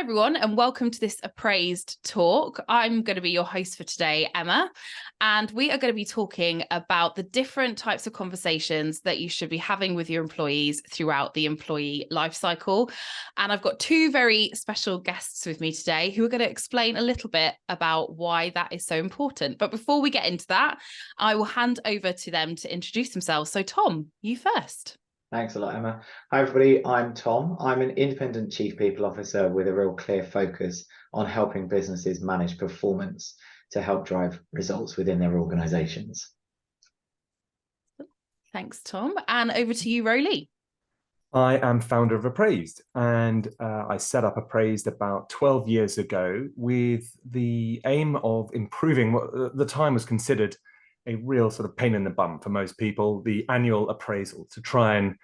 Hi, everyone, and welcome to this Appraised Talk. I'm going to be your host for today, Emma, and we are going to be talking about the different types of conversations that you should be having with your employees throughout the employee lifecycle. And I've got two very special guests with me today who are going to explain a little bit about why that is so important. But before we get into that, I will hand over to them to introduce themselves. So Tom, you first. Thanks a lot, Emma. Hi, everybody. I'm Tom. I'm an independent Chief People Officer with a real clear focus on helping businesses manage performance to help drive results within their organisations. Thanks, Tom. And over to you, Roly. I am founder of Appraised, and I set up Appraised about 12 years ago with the aim of improving what at the time was considered a real sort of pain in the bum for most people, the annual appraisal, to try and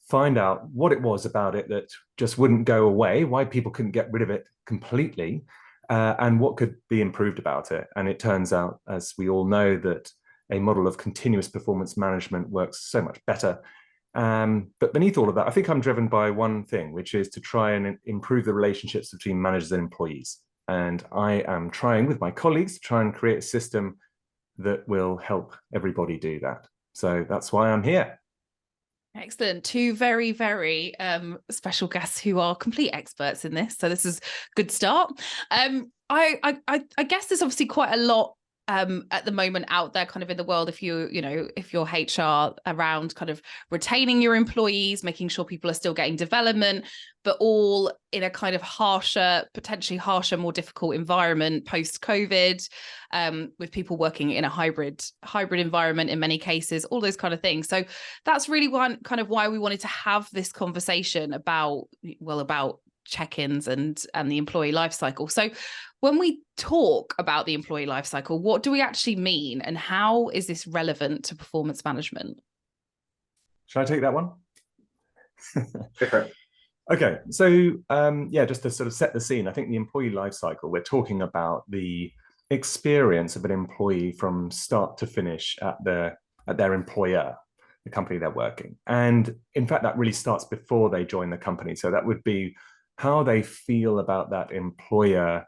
find out what it was about it that just wouldn't go away, why people couldn't get rid of it completely, and what could be improved about it. And it turns out, as we all know, that a model of continuous performance management works so much better. But beneath all of that, I think I'm driven by one thing, which is to try and improve the relationships between managers and employees. And I am trying with my colleagues to try and create a system that will help everybody do that. So that's why I'm here. Excellent. Two very, very special guests who are complete experts in this. So this is a good start. I guess there's obviously quite a lot at the moment out there kind of in the world, if you're HR, around kind of retaining your employees, making sure people are still getting development, but all in a kind of potentially harsher, more difficult environment post-COVID, with people working in a hybrid environment in many cases, all those kind of things. So that's really why we wanted to have this conversation about check-ins and the employee life cycle. So when we talk about the employee life cycle, what do we actually mean, and how is this relevant to performance management? Should I take that one? Okay, so just to sort of set the scene, I think the employee life cycle, we're talking about the experience of an employee from start to finish at their employer, the company they're working. And in fact, that really starts before they join the company. So that would be how they feel about that employer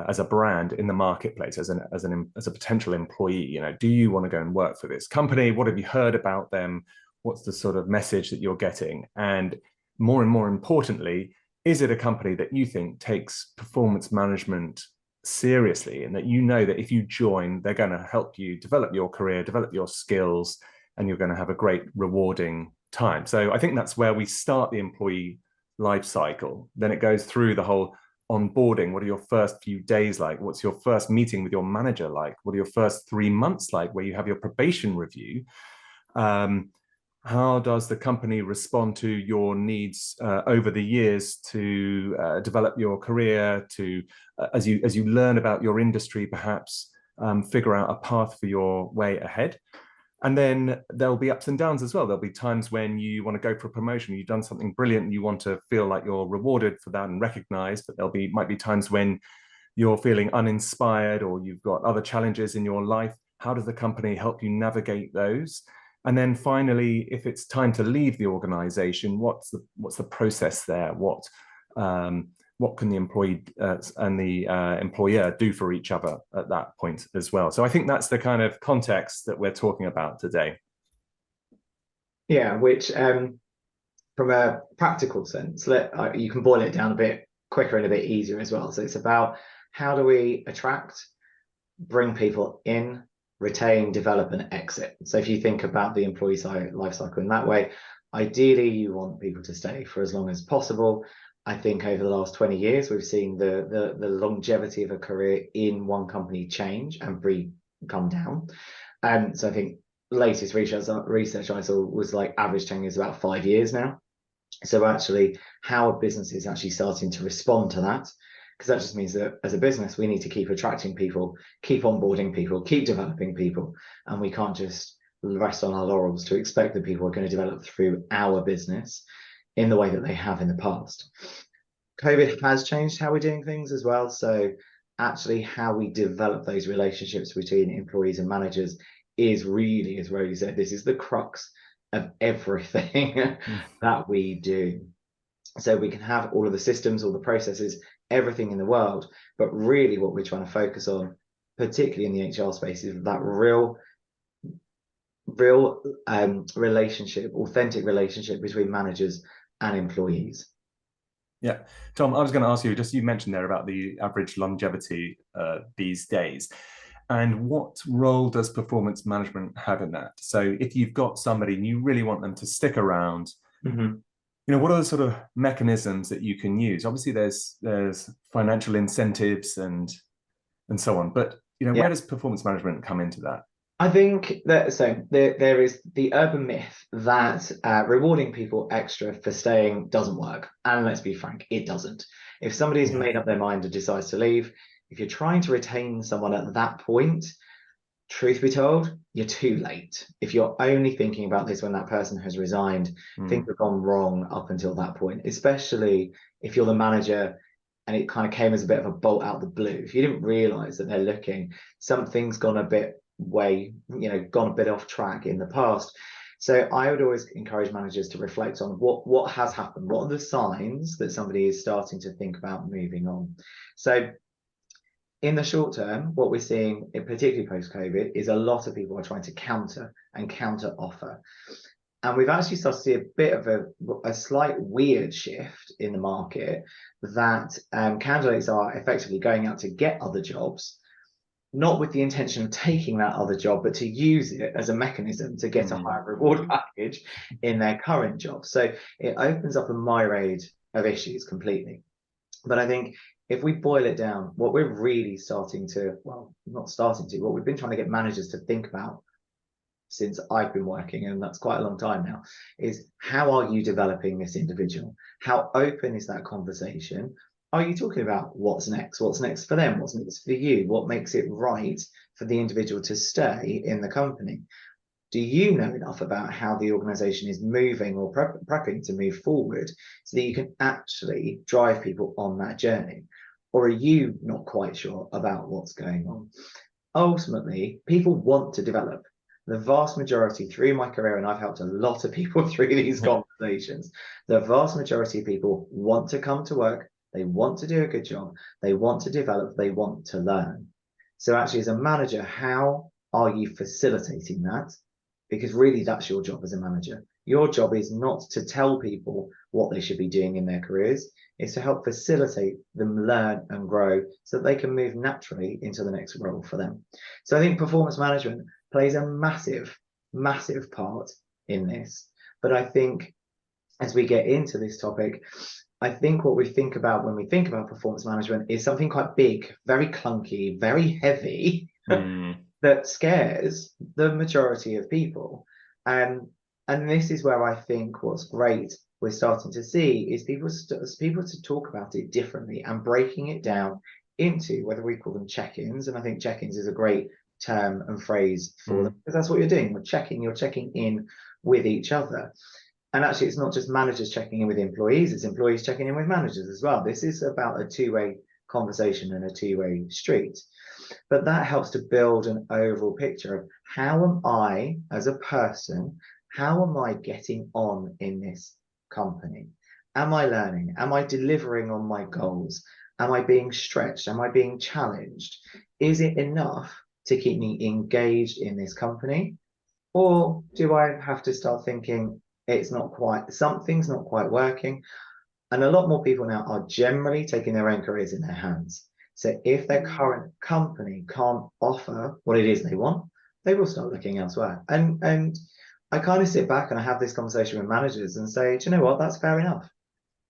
as a brand in the marketplace, as a potential employee. Do you want to go and work for this company? What have you heard about them? What's the sort of message that you're getting? And more importantly, is it a company that you think takes performance management seriously, and that that if you join, they're going to help you develop your career, develop your skills, and you're going to have a great, rewarding time? So I think that's where we start the employee life cycle. Then it goes through the whole onboarding. What are your first few days like? What's your first meeting with your manager like? What are your first 3 months like, where you have your probation review? How does the company respond to your needs over the years to develop your career, to as you learn about your industry, perhaps figure out a path for your way ahead? And then there'll be ups and downs as well. There'll be times when you want to go for a promotion, you've done something brilliant, and you want to feel like you're rewarded for that and recognized, but might be times when you're feeling uninspired, or you've got other challenges in your life. How does the company help you navigate those? And then finally, if it's time to leave the organization, what's the process there? What can the employee and the employer do for each other at that point as well? So I think that's the kind of context that we're talking about today. Yeah, which from a practical sense, you can boil it down a bit quicker and a bit easier as well. So it's about how do we attract, bring people in, retain, develop, and exit. So if you think about the employee life cycle in that way, ideally you want people to stay for as long as possible. I think over the last 20 years, we've seen the longevity of a career in one company change and come down. So I think latest research I saw was like average tenure is about 5 years now. So actually, how are businesses actually starting to respond to that? Because that just means that as a business, we need to keep attracting people, keep onboarding people, keep developing people. And we can't just rest on our laurels to expect that people are going to develop through our business in the way that they have in the past. COVID has changed how we're doing things as well. So actually how we develop those relationships between employees and managers is really, as Roly said, this is the crux of everything that we do. So we can have all of the systems, all the processes, everything in the world, but really what we're trying to focus on, particularly in the HR space, is that real relationship, authentic relationship between managers and employees. Yeah, Tom, I was going to ask you, just you mentioned there about the average longevity these days. And what role does performance management have in that? So if you've got somebody and you really want them to stick around, Mm-hmm. what are the sort of mechanisms that you can use? Obviously, there's financial incentives and so on, but where does performance management come into that? I think that there is the urban myth that rewarding people extra for staying doesn't work. And let's be frank, it doesn't. If somebody's made up their mind and decides to leave, if you're trying to retain someone at that point, truth be told, you're too late. If you're only thinking about this when that person has resigned, things have gone wrong up until that point, especially if you're the manager and it kind of came as a bit of a bolt out of the blue. If you didn't realize that they're looking, something's gone a bit off track in the past. So I would always encourage managers to reflect on what has happened. What are the signs that somebody is starting to think about moving on? So in the short term, what we're seeing, particularly post-COVID, is a lot of people are trying to counter offer. And we've actually started to see a bit of a slight weird shift in the market that candidates are effectively going out to get other jobs, not with the intention of taking that other job, but to use it as a mechanism to get a higher reward package in their current job. So it opens up a myriad of issues completely. But I think if we boil it down, what we're really what we've been trying to get managers to think about since I've been working, and that's quite a long time now, is how are you developing this individual? How open is that conversation? Are you talking about what's next? What's next for them? What's next for you? What makes it right for the individual to stay in the company? Do you know enough about how the organization is moving or prepping to move forward so that you can actually drive people on that journey? Or are you not quite sure about what's going on? Ultimately, people want to develop. The vast majority through my career, and I've helped a lot of people through these conversations, the vast majority of people want to come to work, they want to do a good job, they want to develop, they want to learn. So actually, as a manager, how are you facilitating that? Because really that's your job as a manager. Your job is not to tell people what they should be doing in their careers. It's to help facilitate them learn and grow so that they can move naturally into the next role for them. So I think performance management plays a massive, massive part in this. But I think as we get into this topic, I think what we think about when we think about performance management is something quite big, very clunky, very heavy, that scares the majority of people. And this is where I think what's great we're starting to see is people to talk about it differently and breaking it down into whether we call them check-ins. And I think check-ins is a great term and phrase for them, because that's what you're doing. You're checking in with each other. And actually, it's not just managers checking in with employees, it's employees checking in with managers as well. This is about a two-way conversation and a two-way street. But that helps to build an overall picture of how am I, as a person, how am I getting on in this company? Am I learning? Am I delivering on my goals? Am I being stretched? Am I being challenged? Is it enough to keep me engaged in this company? Or do I have to start thinking something's not quite working? And a lot more people now are generally taking their own careers in their hands. So if their current company can't offer what it is they want, they will start looking elsewhere. And I kind of sit back and I have this conversation with managers and say, do you know what? That's fair enough.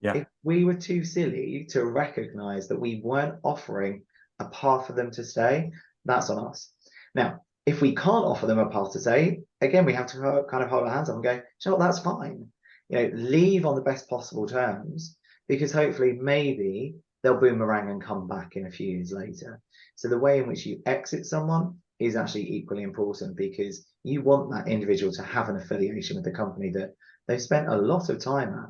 Yeah. If we were too silly to recognize that we weren't offering a path for them to stay, that's on us. Now, if we can't offer them a path to stay, again, we have to kind of hold our hands up and go, you know what? That's fine. Leave on the best possible terms, because hopefully maybe they'll boomerang and come back in a few years later. So the way in which you exit someone is actually equally important, because you want that individual to have an affiliation with the company that they've spent a lot of time at.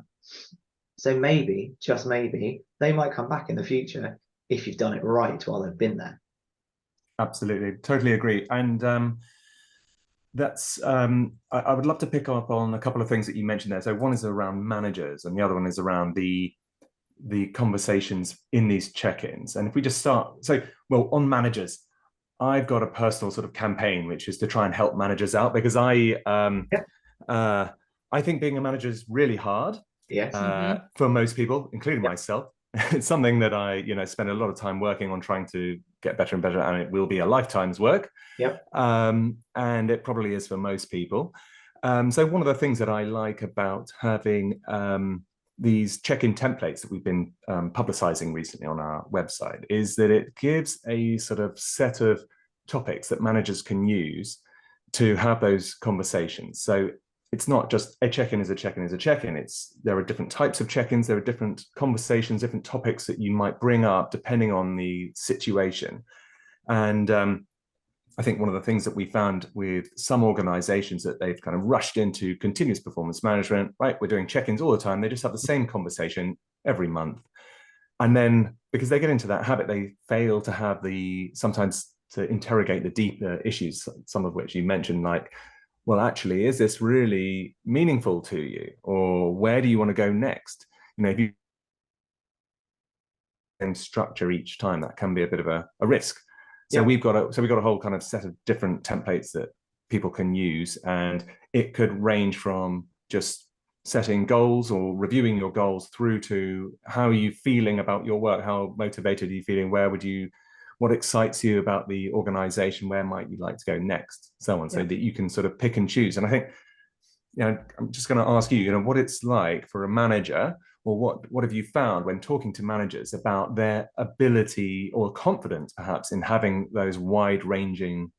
So maybe, just maybe, they might come back in the future if you've done it right while they've been there. Absolutely, totally agree. And That's I would love to pick up on a couple of things that you mentioned there. So one is around managers, and the other one is around the conversations in these check-ins. And if we just start, so well, on managers, I've got a personal sort of campaign which is to try and help managers out, because I think being a manager is really hard. Yes. For most people, including myself. It's something that I, spend a lot of time working on, trying to get better and better, and it will be a lifetime's work. Yep. And it probably is for most people. So one of the things that I like about having these check-in templates that we've been publicizing recently on our website is that it gives a sort of set of topics that managers can use to have those conversations. So it's not just a check-in is a check-in is a check-in. There are different types of check-ins, there are different conversations, different topics that you might bring up depending on the situation. And I think one of the things that we found with some organizations that they've kind of rushed into continuous performance management, right? We're doing check-ins all the time. They just have the same conversation every month. And then because they get into that habit, they fail to have sometimes to interrogate the deeper issues, some of which you mentioned, like, well, actually, is this really meaningful to you? Or where do you want to go next? If you structure each time, that can be a bit of a risk. So we've got a whole kind of set of different templates that people can use, and it could range from just setting goals or reviewing your goals through to how are you feeling about your work, how motivated are you feeling, what excites you about the organization, where might you like to go next, so on, so that you can sort of pick and choose. And I think, I'm just going to ask you, what it's like for a manager, or what have you found when talking to managers about their ability or confidence, perhaps, in having those wide-ranging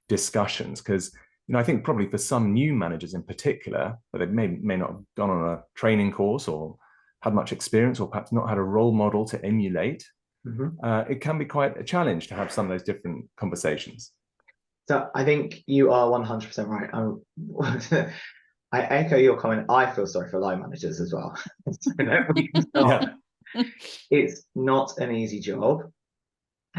discussions? Because I think probably for some new managers in particular, that they may not have gone on a training course or had much experience, or perhaps not had a role model to emulate, it can be quite a challenge to have some of those different conversations. So I think you are 100% right. I echo your comment. I feel sorry for line managers as well. It's not an easy job.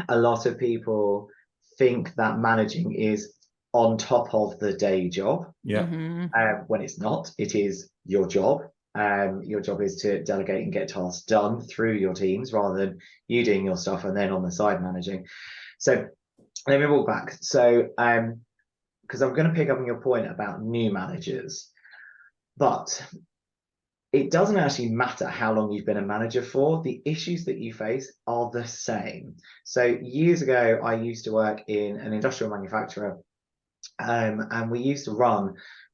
A lot of people think that managing is on top of the day job. When it's not. It is your job. Your job is to delegate and get tasks done through your teams, rather than you doing your stuff and then on the side managing. So let me walk back. So because I'm going to pick up on your point about new managers, but it doesn't actually matter how long you've been a manager for. The issues that you face are the same. So years ago, I used to work in an industrial manufacturer, and we used to run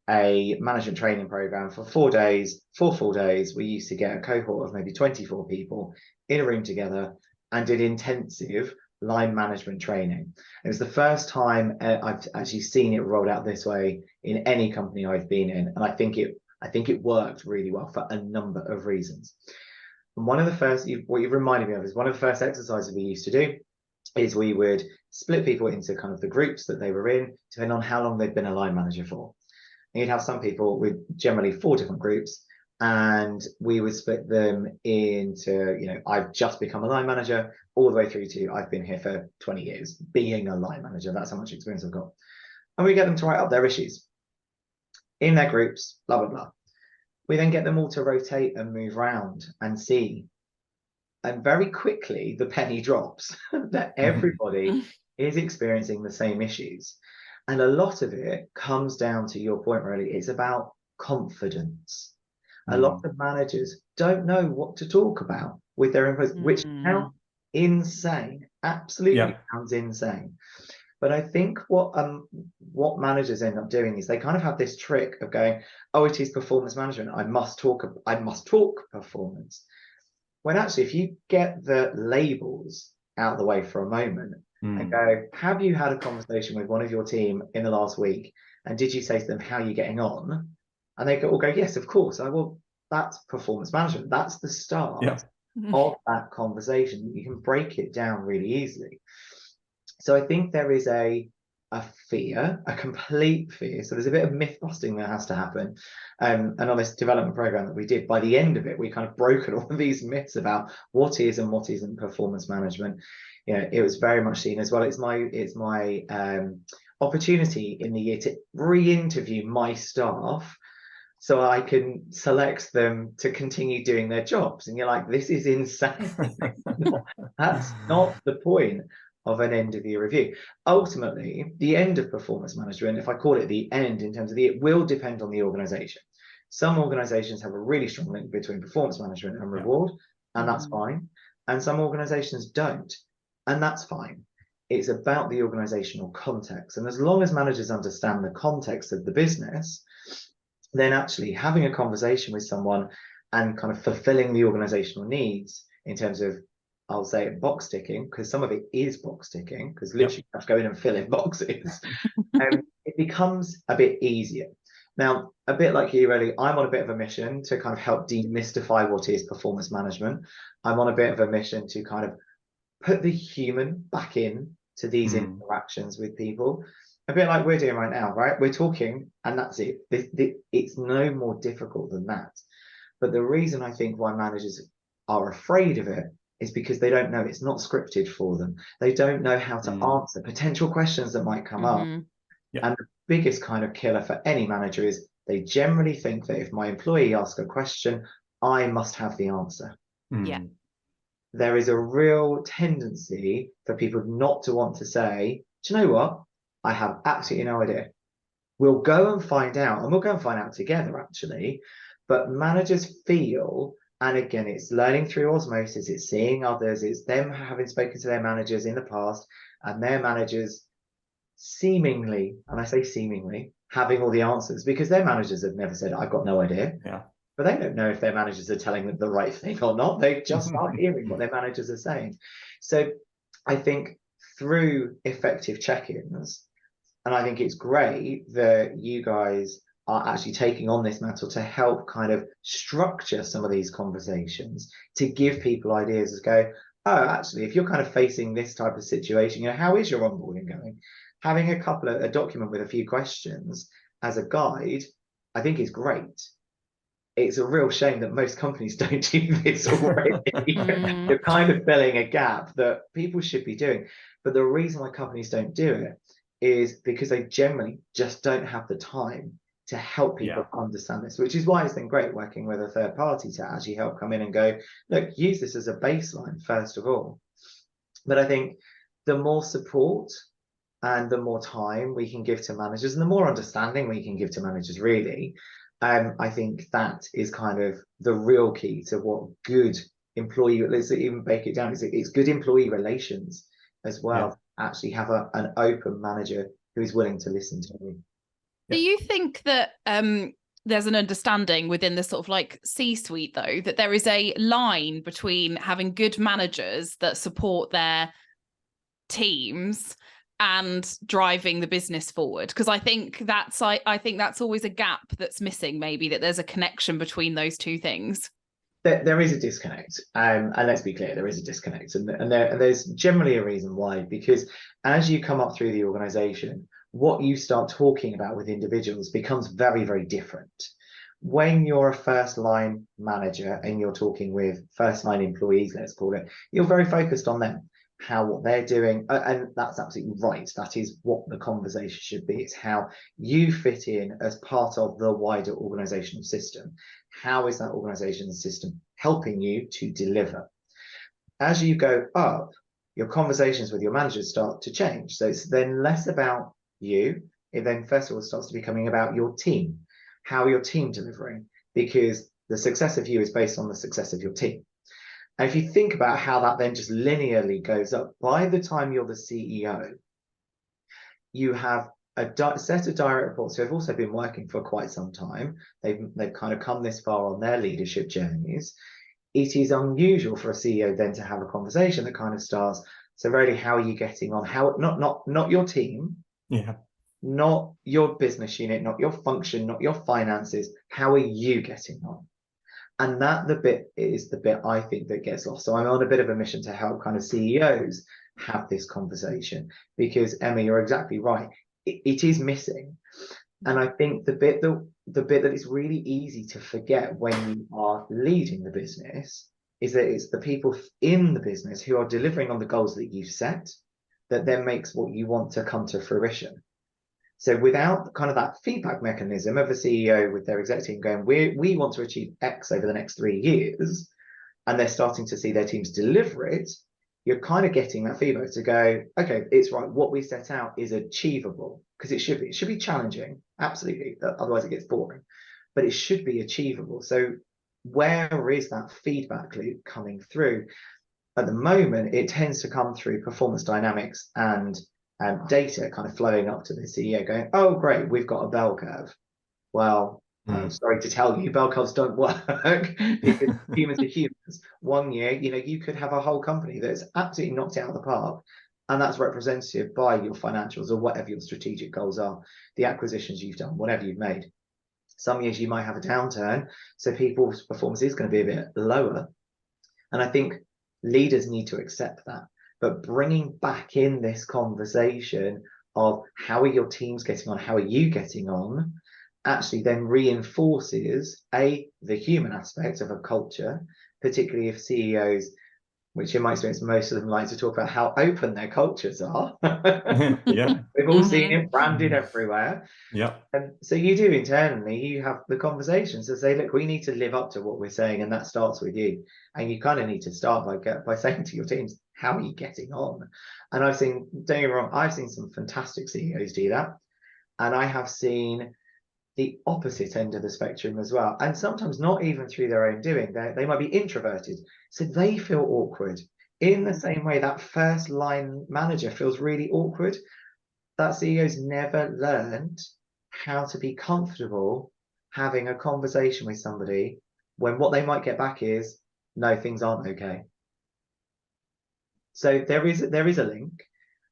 a management training program for 4 days, 4 full days. We used to get a cohort of maybe 24 people in a room together and did intensive line management training. It was the first time I've actually seen it rolled out this way in any company I've been in, and I think it worked really well for a number of reasons. And one of the first, what you've reminded me of, is one of the first exercises we used to do is we would split people into kind of the groups that they were in, depending on how long they'd been a line manager for. And you'd have some people with generally 4 different groups, and we would split them into, I've just become a line manager, all the way through to I've been here for 20 years being a line manager. That's how much experience I've got. And we get them to write up their issues in their groups, blah, blah, blah. We then get them all to rotate and move around and see. And very quickly, the penny drops that everybody is experiencing the same issues. And a lot of it comes down to your point, really. It's about confidence. A lot of managers don't know what to talk about with their employees, which sounds insane. Absolutely sounds insane. But I think what managers end up doing is they kind of have this trick of going, oh, it is performance management. I must talk performance. When actually, if you get the labels out of the way for a moment and go, have you had a conversation with one of your team in the last week? And did you say to them, how are you getting on? And they all go, yes, of course. Well, that's performance management. That's the start of that conversation. You can break it down really easily. So I think there is a fear, a complete fear. So there's a bit of myth busting that has to happen. And on this development program that we did, by the end of it, we kind of broken all of these myths about what is and what isn't performance management. It was very much seen as, well, it's my opportunity in the year to re-interview my staff so I can select them to continue doing their jobs. And you're like, this is insane. That's not the point of an end of year review. Ultimately, the end of performance management, if I call it the end in terms of it will depend on the organization. Some organizations have a really strong link between performance management and reward, and that's fine. And some organizations don't, and that's fine. It's about the organizational context. And as long as managers understand the context of the business, then actually having a conversation with someone and kind of fulfilling the organizational needs in terms of, I'll say it, box ticking, because some of it is box ticking, because literally you have to go in and fill in boxes. It becomes a bit easier. Now, a bit like you, Roly, I'm on a bit of a mission to kind of help demystify what is performance management. I'm on a bit of a mission to kind of put the human back in to these interactions with people. A bit like we're doing right now, right? We're talking and that's it. It's no more difficult than that. But the reason I think why managers are afraid of it is because they don't know, it's not scripted for them. They don't know how to answer potential questions that might come up. And the biggest kind of killer for any manager is they generally think that if my employee asks a question, I must have the answer. There is a real tendency for people not to want to say, do you know what? I have absolutely no idea. We'll go and find out, and we'll go and find out together, actually. But managers feel, and again, it's learning through osmosis, it's seeing others, it's them having spoken to their managers in the past, and their managers seemingly, and I say seemingly, having all the answers, because their managers have never said, I've got no idea. But they don't know if their managers are telling them the right thing or not. They just start hearing what their managers are saying. So I think through effective check-ins, and I think it's great that you guys are actually taking on this mantle to help kind of structure some of these conversations, to give people ideas as go, oh, actually, if you're kind of facing this type of situation, you know, how is your onboarding going? Having a document with a few questions as a guide, I think is great. It's a real shame that most companies don't do this already. You're kind of filling a gap that people should be doing. But the reason why companies don't do it is because they generally just don't have the time to help people understand this, which is why it's been great working with a third party to actually help come in and go, look, use this as a baseline, first of all. But I think the more support and the more time we can give to managers and the more understanding we can give to managers, really, I think that is kind of the real key to what good employee, let's even break it down, it's good employee relations as well. Actually have an open manager who's willing to listen to you. Do you think that there's an understanding within the sort of like C-suite, though, that there is a line between having good managers that support their teams and driving the business forward? Because I think that's always a gap that's missing, maybe, that there's a connection between those two things. There is a disconnect, and let's be clear, there is a disconnect, and there's generally a reason why, because as you come up through the organization, what you start talking about with individuals becomes very, very different. When you're a first line manager and you're talking with first line employees, let's call it, you're very focused on them, what they're doing, and that's absolutely right. That is what the conversation should be. It's how you fit in as part of the wider organizational system. How is that organizational system helping you to deliver? As you go up, your conversations with your managers start to change. So it's then less about you. It then first of all starts to becoming about your team. How are your team delivering? Because the success of you is based on the success of your team. And if you think about how that then just linearly goes up, by the time you're the CEO, you have a set of direct reports who have also been working for quite some time. They've kind of come this far on their leadership journeys. It is unusual for a CEO then to have a conversation that kind of starts, so really, how are you getting on? How not your team, not your business unit, not your function, not your finances. How are you getting on? And that is the bit I think that gets lost. So I'm on a bit of a mission to help kind of CEOs have this conversation, because Emma, you're exactly right. It is missing. And I think the bit that is really easy to forget when you are leading the business is that it's the people in the business who are delivering on the goals that you've set that then makes what you want to come to fruition. So without kind of that feedback mechanism of a CEO with their exec team going, we want to achieve X over the next 3 years, and they're starting to see their teams deliver it, you're kind of getting that feedback to go, okay, it's right. What we set out is achievable, because it should be. It should be challenging, absolutely. Otherwise, it gets boring. But it should be achievable. So where is that feedback loop coming through? At the moment, it tends to come through performance dynamics and data kind of flowing up to the CEO going, oh, great, we've got a bell curve. Well, I'm sorry to tell you, bell curves don't work because humans are humans. 1 year, you could have a whole company that's absolutely knocked it out of the park, and that's representative by your financials or whatever your strategic goals are, the acquisitions you've done, whatever you've made. Some years you might have a downturn, so people's performance is going to be a bit lower. And I think leaders need to accept that. But bringing back in this conversation of how are your teams getting on, how are you getting on, actually then reinforces the human aspect of a culture, particularly if CEOs, which in my experience, most of them like to talk about how open their cultures are. Yeah. We've all seen it branded everywhere. Yeah. And so you do internally, you have the conversations to say, look, we need to live up to what we're saying, and that starts with you. And you kind of need to start by saying to your teams, how are you getting on? And don't get me wrong, I've seen some fantastic CEOs do that. And I have seen the opposite end of the spectrum as well. And sometimes not even through their own doing. They might be introverted, so they feel awkward. In the same way that first line manager feels really awkward, that CEO's never learned how to be comfortable having a conversation with somebody when what they might get back is, no, things aren't okay. So there is a link.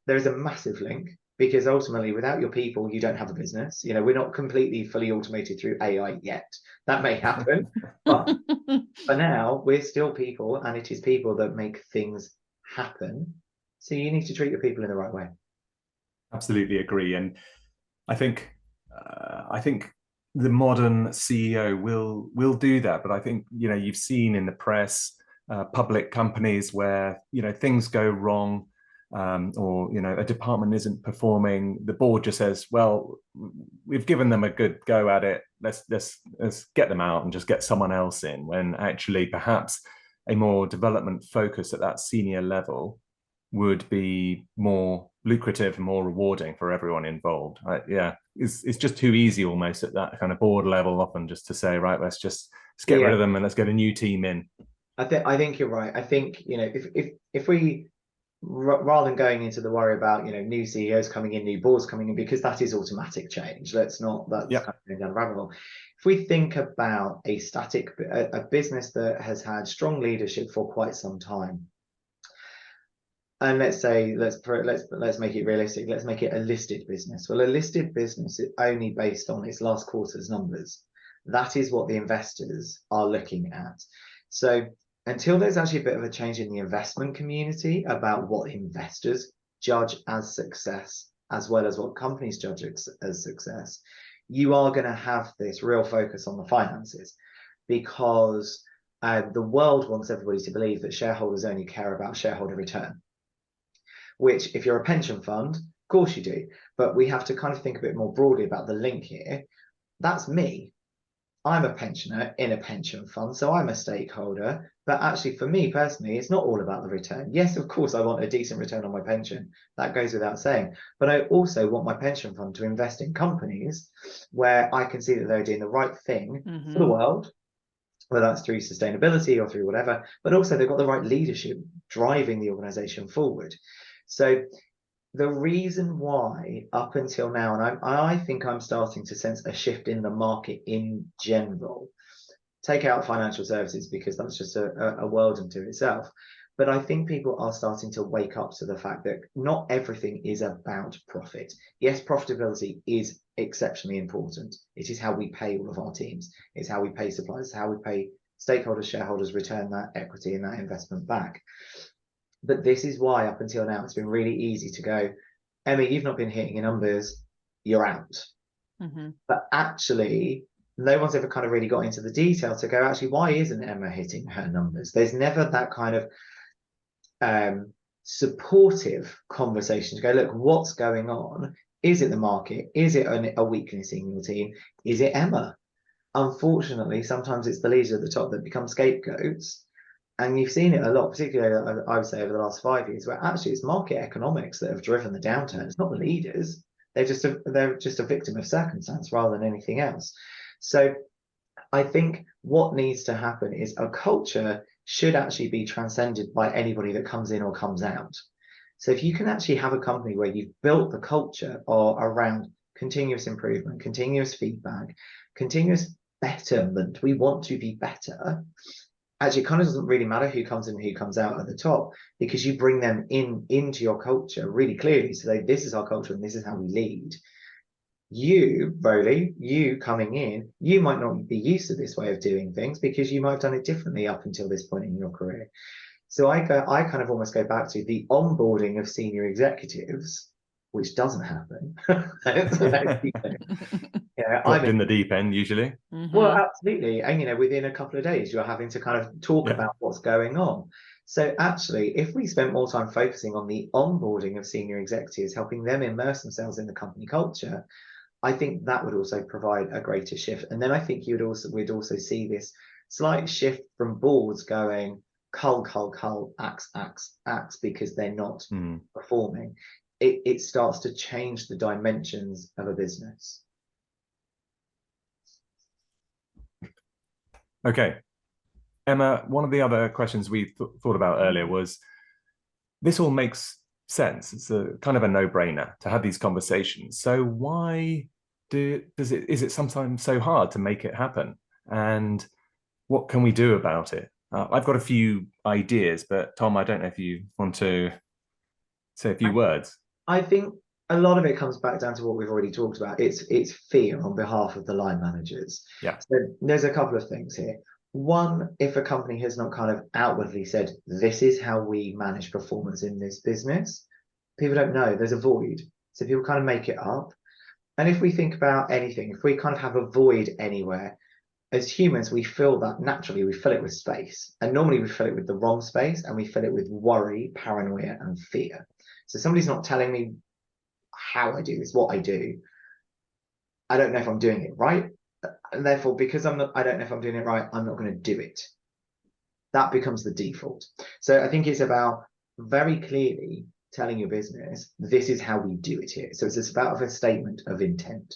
There is a massive link, because ultimately without your people, you don't have a business. We're not completely fully automated through AI yet. That may happen, but for now, we're still people, and it is people that make things happen. So you need to treat your people in the right way. Absolutely agree. And I think the modern CEO will do that. But I think, you've seen in the press, public companies where, things go wrong, or, a department isn't performing. The board just says, well, we've given them a good go at it. Let's get them out and just get someone else in, when actually perhaps a more development focus at that senior level would be more lucrative and more rewarding for everyone involved. It's just too easy almost at that kind of board level often just to say, right, let's get rid of them and let's get a new team in. I think you're right. I think, if we, rather than going into the worry about, new CEOs coming in, new boards coming in, because that is automatic change. That's kind of going down a rabbit hole. If we think about a business that has had strong leadership for quite some time, and let's make it realistic. Let's make it a listed business. Well, a listed business is only based on its last quarter's numbers. That is what the investors are looking at. So until there's actually a bit of a change in the investment community about what investors judge as success, as well as what companies judge as success, you are going to have this real focus on the finances, because the world wants everybody to believe that shareholders only care about shareholder return. Which, if you're a pension fund, of course you do. But we have to kind of think a bit more broadly about the link here. That's me. I'm a pensioner in a pension fund, so I'm a stakeholder. But actually, for me personally, it's not all about the return. Yes, of course, I want a decent return on my pension. That goes without saying. But I also want my pension fund to invest in companies where I can see that they're doing the right thing for the world, whether that's through sustainability or through whatever, but also they've got the right leadership driving the organization forward. So the reason why up until now, and I think I'm starting to sense a shift in the market in general, take out financial services because that's just a world unto itself. But I think people are starting to wake up to the fact that not everything is about profit. Yes, profitability is exceptionally important. It is how we pay all of our teams. It's how we pay suppliers, how we pay stakeholders, shareholders, return that equity and that investment back. But this is why up until now, it's been really easy to go, Emma, you've not been hitting your numbers, you're out. But actually, no one's ever kind of really got into the detail to go, actually, why isn't Emma hitting her numbers? There's never that kind of supportive conversation to go, look, what's going on? Is it the market? Is it a weakness in your team? Is it Emma? Unfortunately, sometimes it's the leaders at the top that become scapegoats. And you've seen it a lot, particularly, I would say, over the last 5 years, where actually it's market economics that have driven the downturn. It's not the leaders. They're just a victim of circumstance rather than anything else. So I think what needs to happen is a culture should actually be transcended by anybody that comes in or comes out. So if you can actually have a company where you've built the culture around continuous improvement, continuous feedback, continuous betterment, we want to be better. Actually, it kind of doesn't really matter who comes in and who comes out at the top, because you bring them into your culture really clearly. So this is our culture and this is how we lead. You, Roly, you coming in, you might not be used to this way of doing things because you might have done it differently up until this point in your career. So I kind of almost go back to the onboarding of senior executives, which doesn't happen. Dropped in the deep end usually. Well, absolutely. And, within a couple of days, you're having to kind of talk about what's going on. So actually, if we spent more time focusing on the onboarding of senior executives, helping them immerse themselves in the company culture, I think that would also provide a greater shift. And then I think we'd also see this slight shift from boards going cull, axe, because they're not performing. It starts to change the dimensions of a business. Okay. Emma, one of the other questions we thought about earlier was, this all makes sense. It's a kind of a no-brainer to have these conversations. So why is it sometimes so hard to make it happen? And what can we do about it? I've got a few ideas, but Tom, I don't know if you want to say a few words. I think a lot of it comes back down to what we've already talked about. It's fear on behalf of the line managers. Yeah. So there's a couple of things here. One, if a company has not kind of outwardly said, this is how we manage performance in this business, people don't know. There's a void. So people kind of make it up. And if we think about anything, if we kind of have a void anywhere, as humans, we fill that naturally. We fill it with space. And normally we fill it with the wrong space, and we fill it with worry, paranoia, and fear. So somebody's not telling me how I do this, what I do. I don't know if I'm doing it right. And therefore, because I don't know if I'm doing it right, I'm not going to do it. That becomes the default. So I think it's about very clearly telling your business, this is how we do it here. So it's about a statement of intent.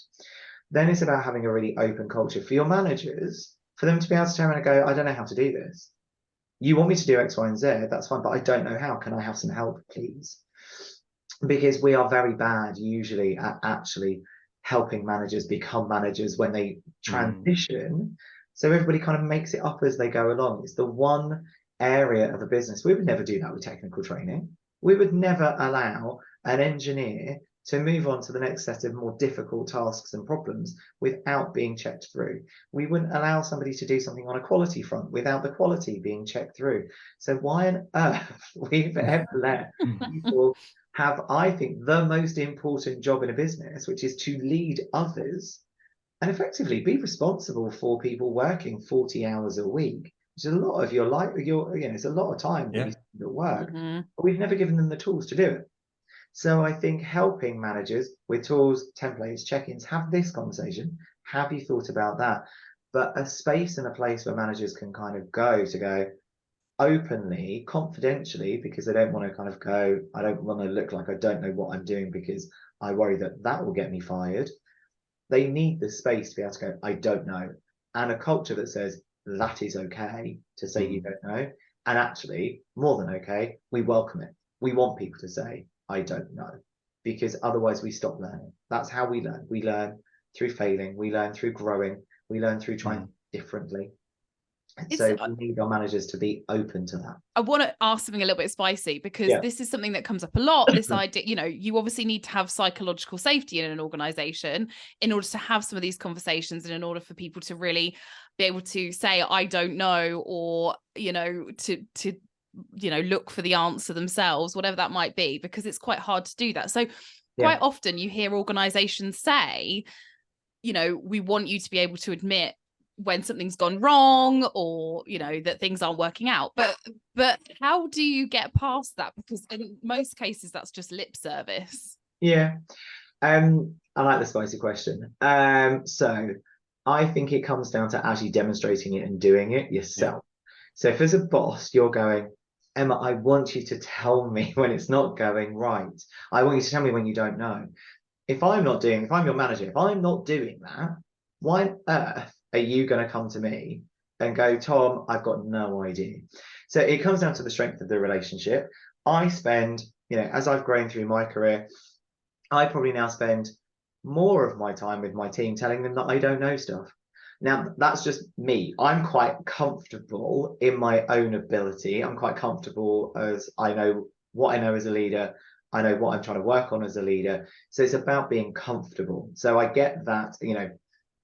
Then it's about having a really open culture for your managers, for them to be able to turn around and go, I don't know how to do this. You want me to do X, Y, and Z, that's fine, but I don't know how. Can I have some help, please? Because we are very bad usually at actually helping managers become managers when they transition. So everybody kind of makes it up as they go along. It's the one area of a business. We would never do that with technical training. We would never allow an engineer to move on to the next set of more difficult tasks and problems without being checked through. We wouldn't allow somebody to do something on a quality front without the quality being checked through. So why on earth we've ever let people have, I think, the most important job in a business, which is to lead others and effectively be responsible for people working 40 hours a week, which is a lot of your life. It's a lot of time that you spend at work, but we've never given them the tools to do it. So I think helping managers with tools, templates, check-ins, have this conversation. Have you thought about that? But a space and a place where managers can kind of go openly, confidentially, because they don't want to kind of go, I don't want to look like I don't know what I'm doing because I worry that will get me fired. They need the space to be able to go, I don't know. And a culture that says that is okay to say you don't know. And actually, more than okay, we welcome it. We want people to say, I don't know, because otherwise we stop learning. That's how we learn. We learn through failing. We learn through growing. We learn through trying differently. So we need our managers to be open to that. I want to ask something a little bit spicy, because this is something that comes up a lot. This idea, you obviously need to have psychological safety in an organization in order to have some of these conversations, and in order for people to really be able to say, I don't know, or, to look for the answer themselves, whatever that might be, because it's quite hard to do that. So quite often you hear organizations say, we want you to be able to admit when something's gone wrong, or that things aren't working out, but how do you get past that? Because in most cases that's just lip service. I like the spicy question. So I think it comes down to actually demonstrating it and doing it yourself. So if as a boss, you're going, Emma, I want you to tell me when it's not going right. I want you to tell me when you don't know. If I'm your manager, if I'm not doing that, why on earth are you going to come to me and go, Tom, I've got no idea. So it comes down to the strength of the relationship. I spend, as I've grown through my career, I probably now spend more of my time with my team telling them that I don't know stuff. Now, that's just me. I'm quite comfortable in my own ability. I'm quite comfortable as I know what I know as a leader. I know what I'm trying to work on as a leader. So it's about being comfortable. So I get that,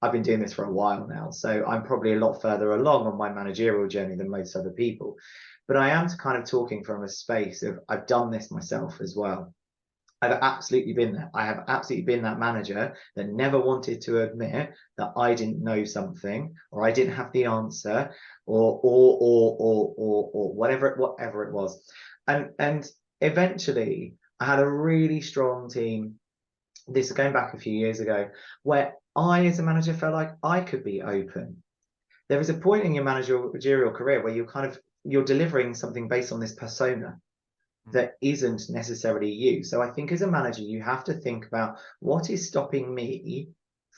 I've been doing this for a while now. So I'm probably a lot further along on my managerial journey than most other people. But I am kind of talking from a space of I've done this myself as well. I've absolutely been there. I have absolutely been that manager that never wanted to admit that I didn't know something, or I didn't have the answer, or whatever it was. And eventually I had a really strong team. This is going back a few years ago, where I, as a manager, felt like I could be open. There is a point in your managerial career where you're delivering something based on this persona that isn't necessarily you. So I think as a manager, you have to think about what is stopping me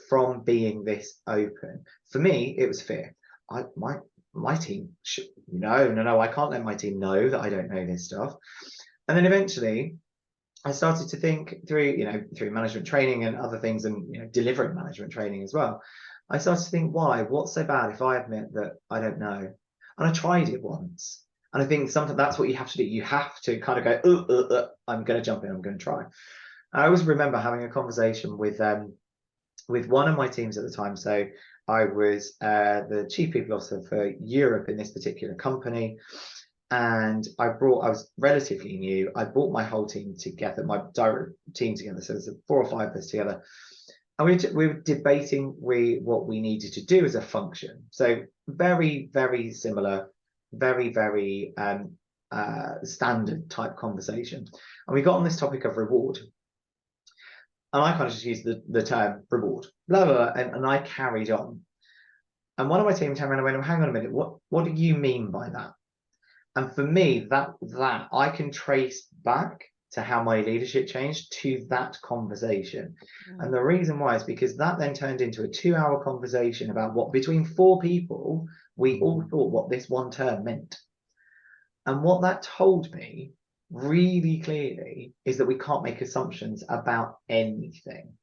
from being this open. For me, it was fear. My team, no, I can't let my team know that I don't know this stuff. And then eventually I started to think through management training and other things, and delivering management training as well. I started to think, what's so bad if I admit that I don't know? And I tried it once. And I think sometimes that's what you have to do. You have to kind of go, I'm going to jump in, I'm going to try. I always remember having a conversation with one of my teams at the time. So I was the chief people officer for Europe in this particular company. And I was relatively new. I brought my whole team together, my direct team together. So there's 4 or 5 of us together. And we were debating what we needed to do as a function. So very, very similar, very, very standard type conversation. And we got on this topic of reward. And I kind of just used the term reward, blah, blah, blah, and I carried on. And one of my team turned around and went, hang on a minute, what do you mean by that? And for me, that I can trace back to how my leadership changed to that conversation. And the reason why is because that then turned into a 2-hour conversation about what between 4 people, we all thought what this one term meant. And what that told me really clearly is that we can't make assumptions about anything.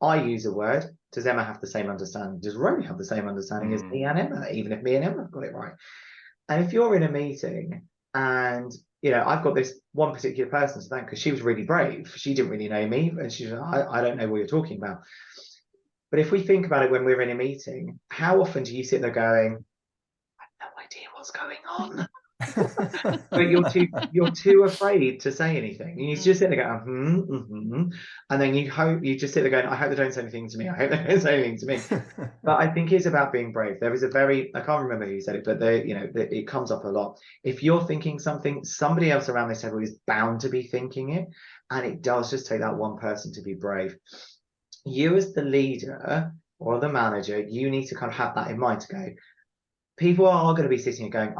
I use a word. Does Emma have the same understanding? Does Roly have the same understanding as me and Emma, even if me and Emma have got it right? And if you're in a meeting and, I've got this one particular person to thank because she was really brave. She didn't really know me. And she's like, I don't know what you're talking about. But if we think about it when we're in a meeting, how often do you sit there going, I have no idea what's going on? But you're too afraid to say anything. You just sit there going, and then you just sit there going, I hope they don't say anything to me. I hope they don't say anything to me. But I think it's about being brave. There is I can't remember who said it, but it comes up a lot. If you're thinking something, somebody else around this table is bound to be thinking it, and it does just take that one person to be brave. You as the leader or the manager, you need to kind of have that in mind to go, people are going to be sitting here going,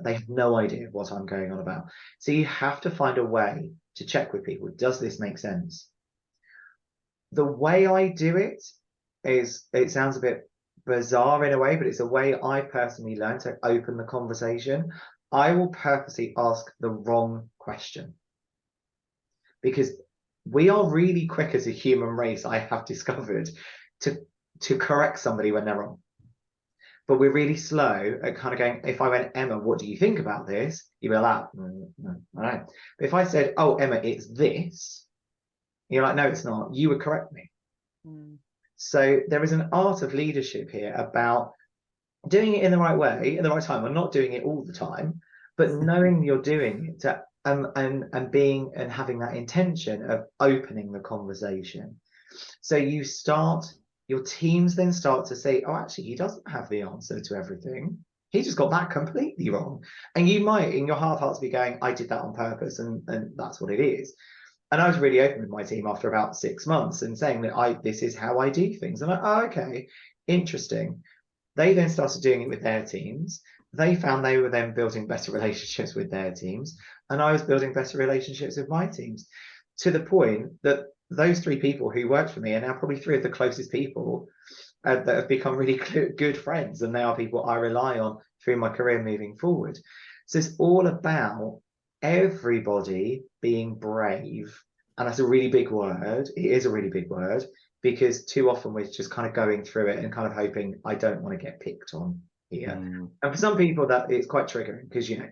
they have no idea what I'm going on about. So you have to find a way to check with people. Does this make sense? The way I do it sounds a bit bizarre in a way, but it's a way I personally learned to open the conversation. I will purposely ask the wrong question because we are really quick as a human race, I have discovered, to correct somebody when they're wrong. But we're really slow at kind of going, if I went, Emma, what do you think about this? You'd be like, all right. But if I said, oh, Emma, it's this, you're like, no, it's not. You would correct me. So there is an art of leadership here about doing it in the right way, at the right time. I'm not doing it all the time, but knowing you're doing it and being and having that intention of opening the conversation. So your teams then start to say, oh, actually, he doesn't have the answer to everything. He just got that completely wrong. And you might, in your heart of hearts, be going, I did that on purpose, and that's what it is. And I was really open with my team after about 6 months and saying that this is how I do things. I'm like, oh, okay, interesting. They then started doing it with their teams. They found they were then building better relationships with their teams, and I was building better relationships with my teams, to the point that those 3 people who worked for me are now probably 3 of the closest people that have become really good friends, and they are people I rely on through my career moving forward. So it's all about everybody being brave, and that's a really big word. It is a really big word, because too often we're just kind of going through it and kind of hoping, I don't want to get picked on here. And for some people that it's quite triggering, because, you know,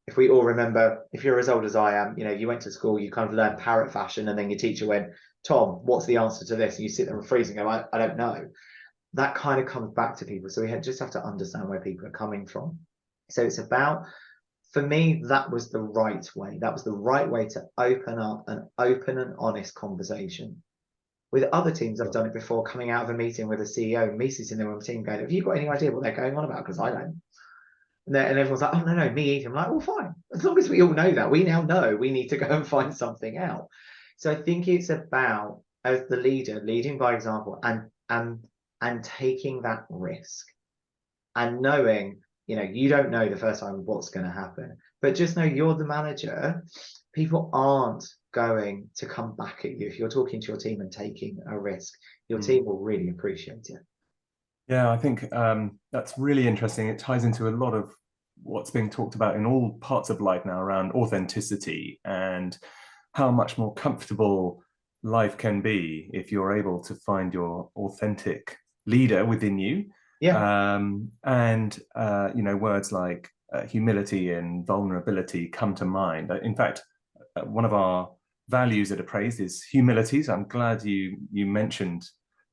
if we all remember, if you're as old as I am, you know, you went to school, you kind of learned parrot fashion, and then your teacher went, Tom, what's the answer to this? And you sit there and freeze and go, I don't know. That kind of comes back to people. So we just have to understand where people are coming from. So it's about, for me, that was the right way. That was the right way to open up an open and honest conversation. With other teams, I've done it before, coming out of a meeting with a CEO, me sitting there on the team going, have you got any idea what they're going on about? Because I don't. And everyone's like, oh, no, me either. I'm like, well, fine. As long as we all know that, we now know we need to go and find something out. So I think it's about, as the leader, leading by example, and taking that risk, and knowing, you know, you don't know the first time what's going to happen, but just know you're the manager. People aren't going to come back at you if you're talking to your team and taking a risk. Your team will really appreciate it. Yeah, I think that's really interesting. It ties into a lot of what's being talked about in all parts of life now around authenticity, and how much more comfortable life can be if you're able to find your authentic leader within you. Yeah. And you know, words like humility and vulnerability come to mind. In fact, one of our values at Appraised is humility. So I'm glad you mentioned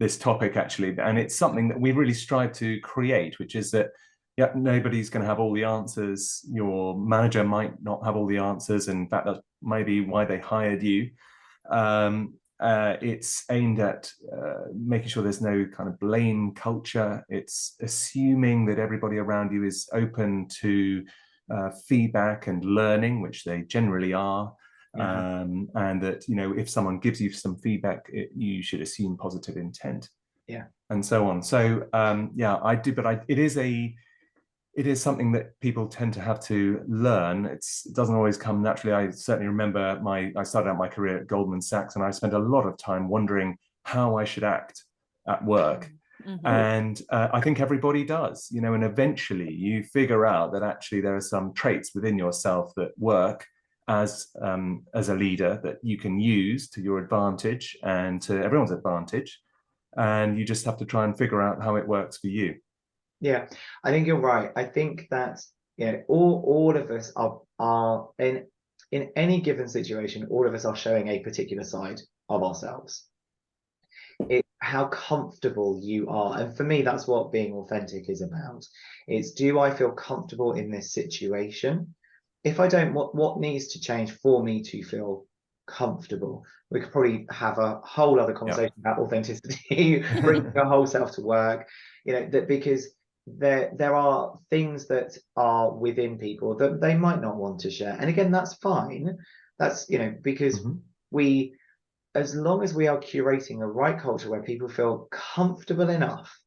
this topic, actually, and it's something that we really strive to create, which is that, yeah, nobody's going to have all the answers. Your manager might not have all the answers. In fact, that's maybe why they hired you. It's aimed at making sure there's no kind of blame culture. It's assuming that everybody around you is open to feedback and learning, which they generally are. And that, you know, if someone gives you some feedback, you should assume positive intent. Yeah. And so on. So yeah, I do, but it is something that people tend to have to learn. It doesn't always come naturally. I certainly remember I started out my career at Goldman Sachs, and I spent a lot of time wondering how I should act at work. And I think everybody does, you know, and eventually you figure out that actually there are some traits within yourself that work as a leader that you can use to your advantage and to everyone's advantage. And you just have to try and figure out how it works for you. Yeah, I think you're right. I think that, you know, all of us are in any given situation, all of us are showing a particular side of ourselves. It's how comfortable you are. And for me, that's what being authentic is about. It's, do I feel comfortable in this situation? If I don't, what needs to change for me to feel comfortable? We could probably have a whole other conversation about authenticity, bring your whole self to work, you know, that because there are things that are within people that they might not want to share. And again, that's fine. That's, you know, because we, as long as we are curating a right culture where people feel comfortable enough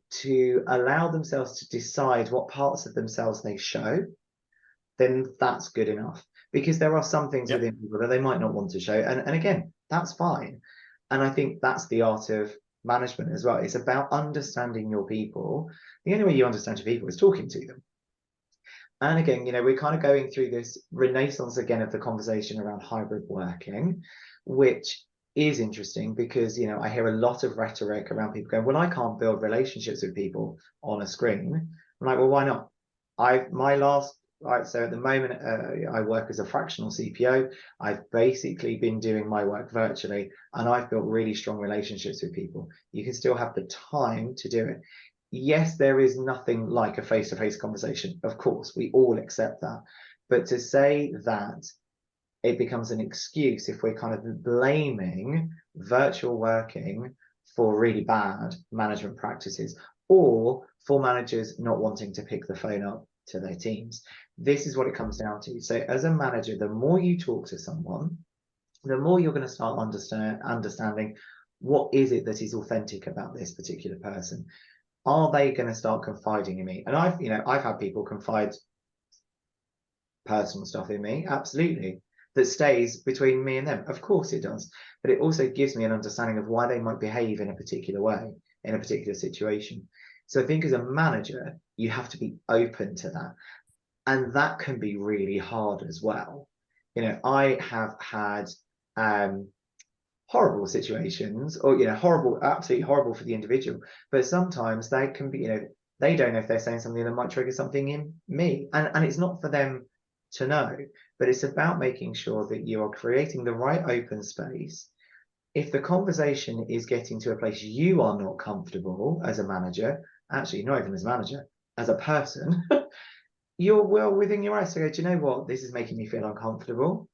to allow themselves to decide what parts of themselves they show, then that's good enough. Because there are some things within people that they might not want to show. And again, that's fine. And I think that's the art of management as well. It's about understanding your people. The only way you understand your people is talking to them. And again, you know, we're kind of going through this renaissance again of the conversation around hybrid working, which is interesting because, you know, I hear a lot of rhetoric around people going, well, I can't build relationships with people on a screen. I'm like, well, why not? So at the moment, I work as a fractional CPO. I've basically been doing my work virtually, and I've built really strong relationships with people. You can still have the time to do it. Yes, there is nothing like a face-to-face conversation. Of course, we all accept that. But to say that it becomes an excuse if we're kind of blaming virtual working for really bad management practices, or for managers not wanting to pick the phone up to their teams. This is what it comes down to. So as a manager, the more you talk to someone, the more you're going to start understanding what is it that is authentic about this particular person. Are they going to start confiding in me? And I've had people confide personal stuff in me, absolutely, that stays between me and them. Of course it does, but it also gives me an understanding of why they might behave in a particular way in a particular situation. So I think as a manager, you have to be open to that, and that can be really hard as well. I have had horrible situations, or horrible, absolutely horrible for the individual, but sometimes they can be, they don't know if they're saying something that might trigger something in me, and it's not for them to know, but it's about making sure that you are creating the right open space. If the conversation is getting to a place you are not comfortable as a manager, actually not even as a manager, as a person, you're well within your rights to go, do you know what, this is making me feel uncomfortable,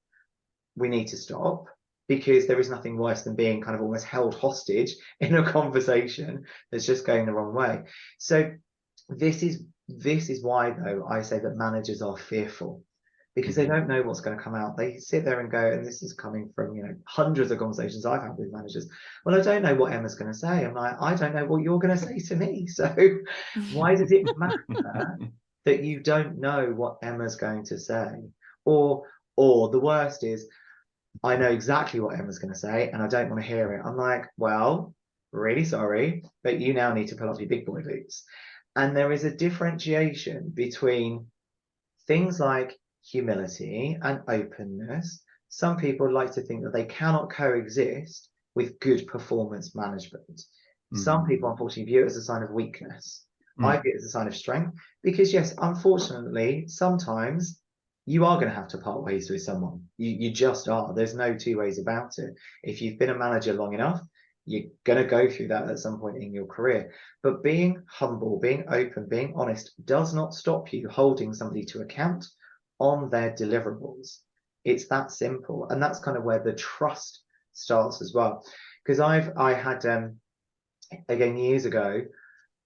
we need to stop, because there is nothing worse than being kind of almost held hostage in a conversation that's just going the wrong way. So this is why, though, I say that managers are fearful, because they don't know what's going to come out. They sit there and go, and this is coming from hundreds of conversations I've had with managers. Well, I don't know what Emma's going to say. I'm like, I don't know what you're going to say to me. So why does it matter that you don't know what Emma's going to say? Or the worst is, I know exactly what Emma's going to say and I don't want to hear it. I'm like, well, really sorry, but you now need to pull off your big boy boots. And there is a differentiation between things like humility and openness. Some people like to think that they cannot coexist with good performance management. Some people, unfortunately, view it as a sign of weakness. I view it as a sign of strength, because yes, unfortunately, sometimes you are going to have to part ways with someone. You just are. There's no two ways about it. If you've been a manager long enough, you're going to go through that at some point in your career. But being humble, being open, being honest does not stop you holding somebody to account on their deliverables. It's that simple. And that's kind of where the trust starts as well. Because I had, again, years ago,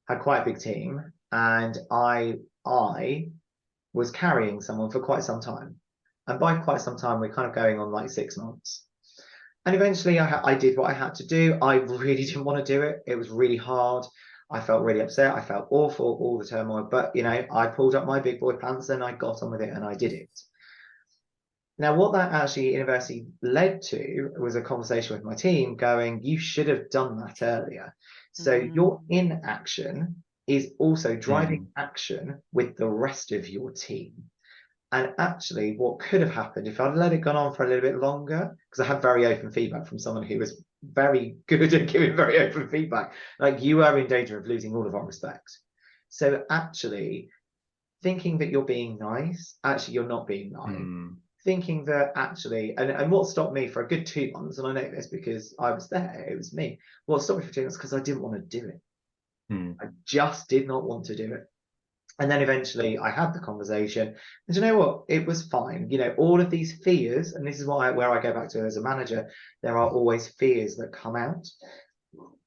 had quite a big team, and I was carrying someone for quite some time. And by quite some time, we're kind of going on like 6 months. And eventually I did what I had to do. I really didn't want to do it. It was really hard. I felt really upset. I felt awful, all the turmoil. But, I pulled up my big boy pants and I got on with it and I did it. Now, what that actually universally led to was a conversation with my team going, you should have done that earlier. So your inaction is also driving action with the rest of your team. And actually, what could have happened if I'd let it go on for a little bit longer, because I had very open feedback from someone who was very good at giving very open feedback, like, you are in danger of losing all of our respect. So actually, thinking that you're being nice, actually you're not being nice. Thinking that actually, and what stopped me for a good 2 months, and I know this because I was there, it was me. What stopped me for 2 months because I didn't want to do it. I just did not want to do it. And then eventually I had the conversation, and you know what? It was fine. All of these fears, and this is where I go back to as a manager, there are always fears that come out.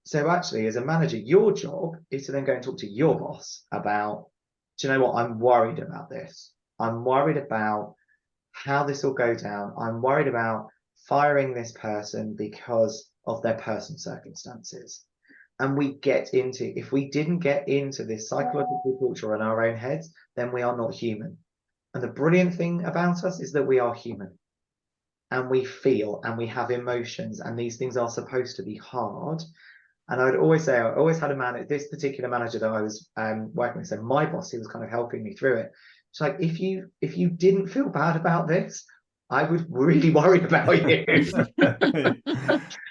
So actually, as a manager, your job is to then go and talk to your boss about, do you know what? I'm worried about this. I'm worried about how this will go down. I'm worried about firing this person because of their personal circumstances. And if we didn't get into this psychological culture in our own heads, then we are not human. And the brilliant thing about us is that we are human, and we feel and we have emotions, and these things are supposed to be hard. And I would always say, I always had this particular manager that I was working with, so my boss, he was kind of helping me through it. It's like, if you didn't feel bad about this, I would really worry about you.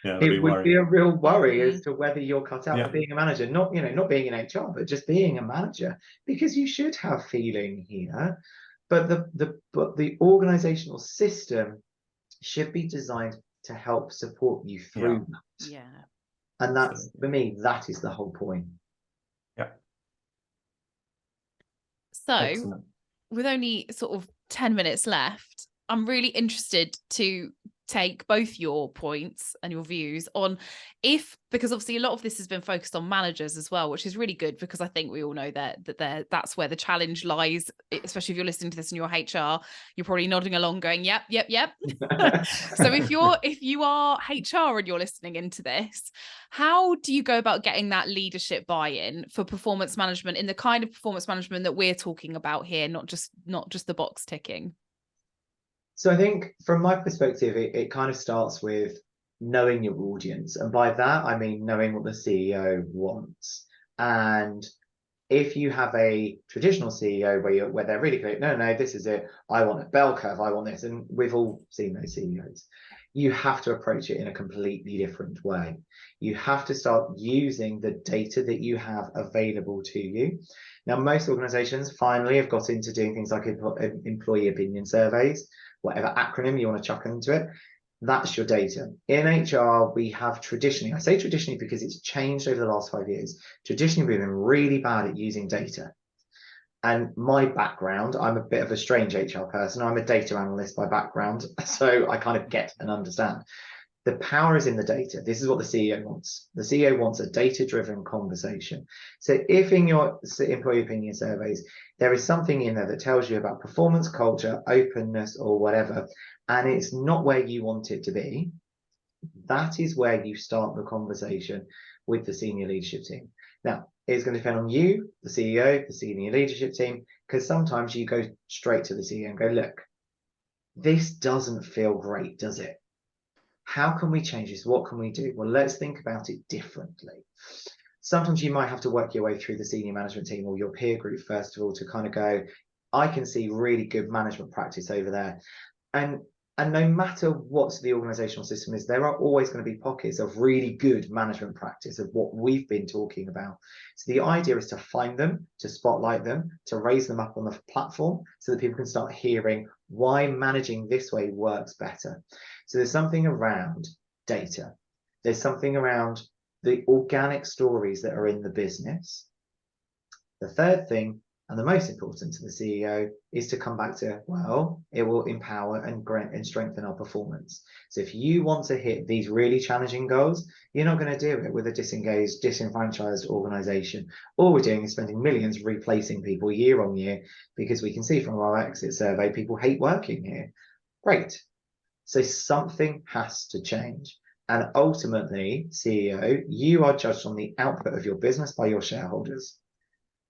It would be a real worry as to whether you're cut out for being a manager, not being in HR, but just being a manager, because you should have feeling here. But the organizational system should be designed to help support you through that. Yeah. And that's, for me, that is the whole point. Yeah. So Excellent. with only sort of 10 minutes left, I'm really interested to take both your points and your views on because obviously a lot of this has been focused on managers as well, which is really good, because I think we all know that's where the challenge lies, especially if you're listening to this and you're HR, you're probably nodding along going, yep. So if you are HR and you're listening into this, how do you go about getting that leadership buy-in for performance management in the kind of performance management that we're talking about here, not just the box ticking? So I think from my perspective, it kind of starts with knowing your audience. And by that, I mean knowing what the CEO wants. And if you have a traditional CEO where they're really clear, no, this is it. I want a bell curve. I want this. And we've all seen those CEOs. You have to approach it in a completely different way. You have to start using the data that you have available to you. Now, most organizations finally have got into doing things like employee opinion surveys, whatever acronym you want to chuck into it. That's your data. In HR, we have traditionally, I say traditionally because it's changed over the last 5 years. Traditionally, we've been really bad at using data. And my background, I'm a bit of a strange HR person. I'm a data analyst by background, so I kind of get and understand. The power is in the data. This is what the CEO wants. The CEO wants a data-driven conversation. So if in your employee opinion surveys, there is something in there that tells you about performance culture, openness, or whatever, and it's not where you want it to be, that is where you start the conversation with the senior leadership team. Now, it's going to depend on you, the CEO, the senior leadership team, because sometimes you go straight to the CEO and go, look, this doesn't feel great, does it? How can we change this? What can we do? Well, let's think about it differently. Sometimes you might have to work your way through the senior management team or your peer group, first of all, to kind of go, I can see really good management practice over there. And no matter what the organizational system is, there are always going to be pockets of really good management practice of what we've been talking about. So the idea is to find them, to spotlight them, to raise them up on the platform so that people can start hearing why managing this way works better. So there's something around data. There's something around the organic stories that are in the business. The third thing, and the most important to the CEO, is to come back to, well, it will empower and strengthen our performance. So if you want to hit these really challenging goals, you're not going to do it with a disengaged, disenfranchised organization. All we're doing is spending millions replacing people year on year, because we can see from our exit survey, people hate working here. Great. So something has to change. And ultimately, CEO, you are judged on the output of your business by your shareholders.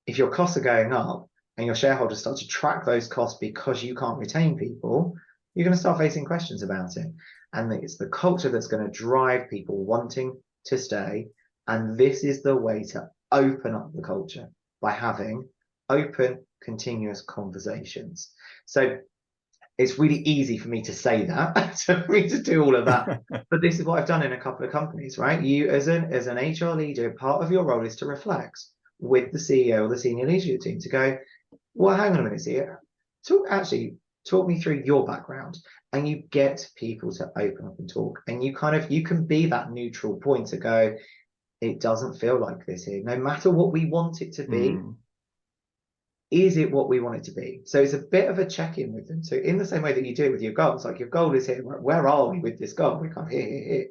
If your costs are going up and your shareholders start to track those costs because you can't retain people, you're going to start facing questions about it. And it's the culture that's going to drive people wanting to stay. And this is the way to open up the culture, by having open, continuous conversations. So it's really easy for me to say that, for me to do all of that. But this is what I've done in a couple of companies, right? You as an HR leader, part of your role is to reflect with the CEO or the senior leadership team to go, well, hang on a minute, CEO, talk me through your background. And you get people to open up and talk. And you can be that neutral point to go, it doesn't feel like this here. No matter what we want it to be, is it what we want it to be? So it's a bit of a check-in with them. So in the same way that you do it with your goals, like your goal is here, where are we with this goal? We can't here.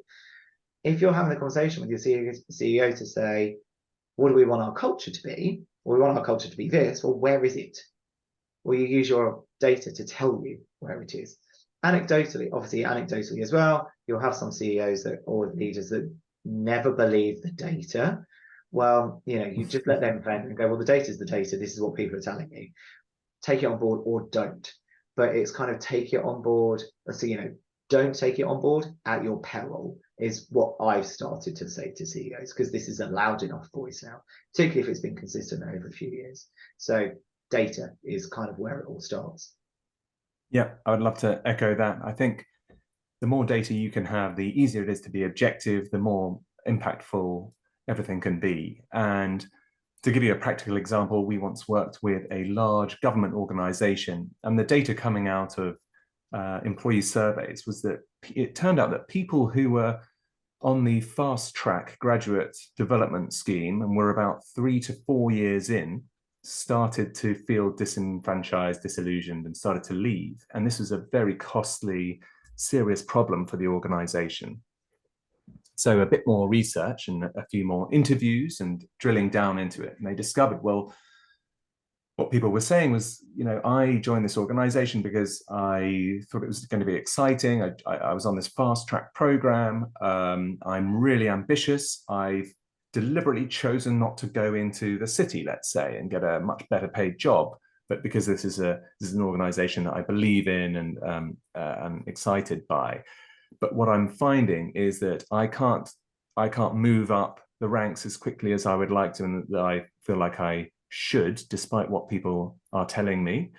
If you're having a conversation with your CEO to say, what do we want our culture to be? Well, we want our culture to be this. Well, where is it? Well, you use your data to tell you where it is. Anecdotally as well, you'll have some CEOs or leaders that never believe the data. Well, you just let them vent and go, well, the data is the data. This is what people are telling you. Take it on board or don't. But it's kind of take it on board. So, don't take it on board at your peril is what I've started to say to CEOs, because this is a loud enough voice now, particularly if it's been consistent over a few years. So data is kind of where it all starts. Yeah, I would love to echo that. I think the more data you can have, the easier it is to be objective, the more impactful everything can be. And to give you a practical example, we once worked with a large government organization, and the data coming out of employee surveys was that it turned out that people who were on the fast track graduate development scheme and were about 3 to 4 years in started to feel disenfranchised, disillusioned, and started to leave. And this was a very costly serious problem for the organization. So a bit more research and a few more interviews and drilling down into it. And they discovered, well, what people were saying was, I joined this organization because I thought it was going to be exciting. I was on this fast track program. I'm really ambitious. I've deliberately chosen not to go into the city, let's say, and get a much better paid job. But because this is an organization that I believe in and am excited by. But what I'm finding is that I can't move up the ranks as quickly as I would like to, and that I feel like I should, despite what people are telling me.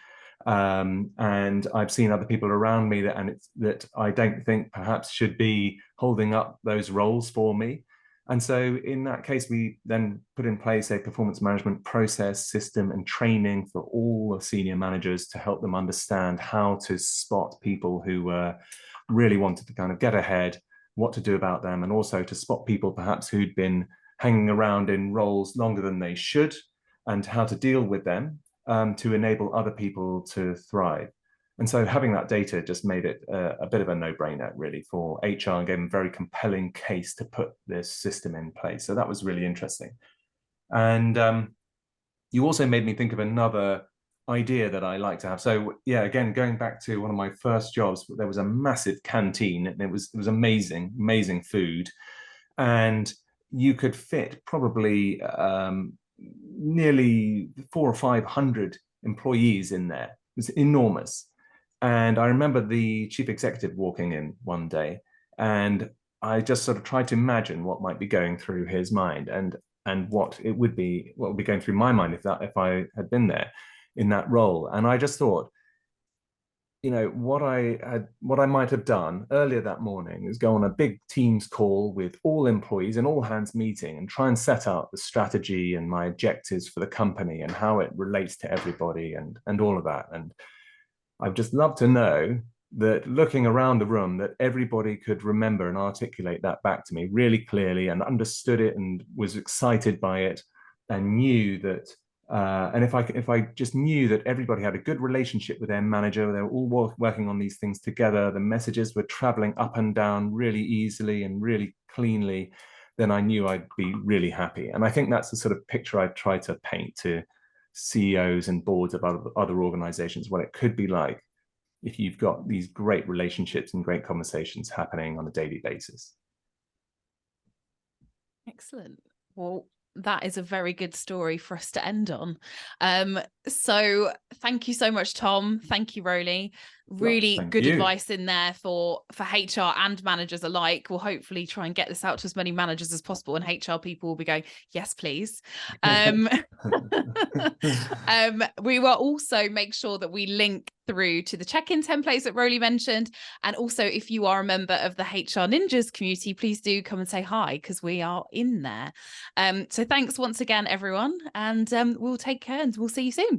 And I've seen other people around me that I don't think perhaps should be holding up those roles for me. And so in that case, we then put in place a performance management process, system, and training for all the senior managers to help them understand how to spot people who really wanted to kind of get ahead, what to do about them, and also to spot people perhaps who'd been hanging around in roles longer than they should, and how to deal with them to enable other people to thrive. And so having that data just made it a bit of a no-brainer, really, for HR, and gave them a very compelling case to put this system in place. So that was really interesting. And you also made me think of another idea that I like to have. So yeah, again, going back to one of my first jobs, there was a massive canteen, and it was amazing food. And you could fit probably nearly 400 or 500 employees in there. It was enormous. And I remember the chief executive walking in one day, and I just sort of tried to imagine what might be going through his mind and what would be going through my mind if I had been there in that role. And I just thought, what I might have done earlier that morning is go on a big Teams call with all employees, an all hands meeting, and try and set out the strategy and my objectives for the company and how it relates to everybody and all of that. And I'd just love to know that, looking around the room, that everybody could remember and articulate that back to me really clearly and understood it and was excited by it and knew that. And if I just knew that everybody had a good relationship with their manager, they were all working on these things together, the messages were traveling up and down really easily and really cleanly, then I knew I'd be really happy. And I think that's the sort of picture I try to paint to CEOs and boards of other organizations, what it could be like if you've got these great relationships and great conversations happening on a daily basis. Excellent. Well, that is a very good story for us to end on. So thank you so much, Tom. Thank you, Roly. Really good advice in there for HR and managers alike. We'll hopefully try and get this out to as many managers as possible, and HR people will be going, yes, please. We will also make sure that we link through to the check-in templates that Roly mentioned. And also, if you are a member of the HR Ninjas community, please do come and say hi, because we are in there. So thanks once again, everyone. And we'll take care, and we'll see you soon.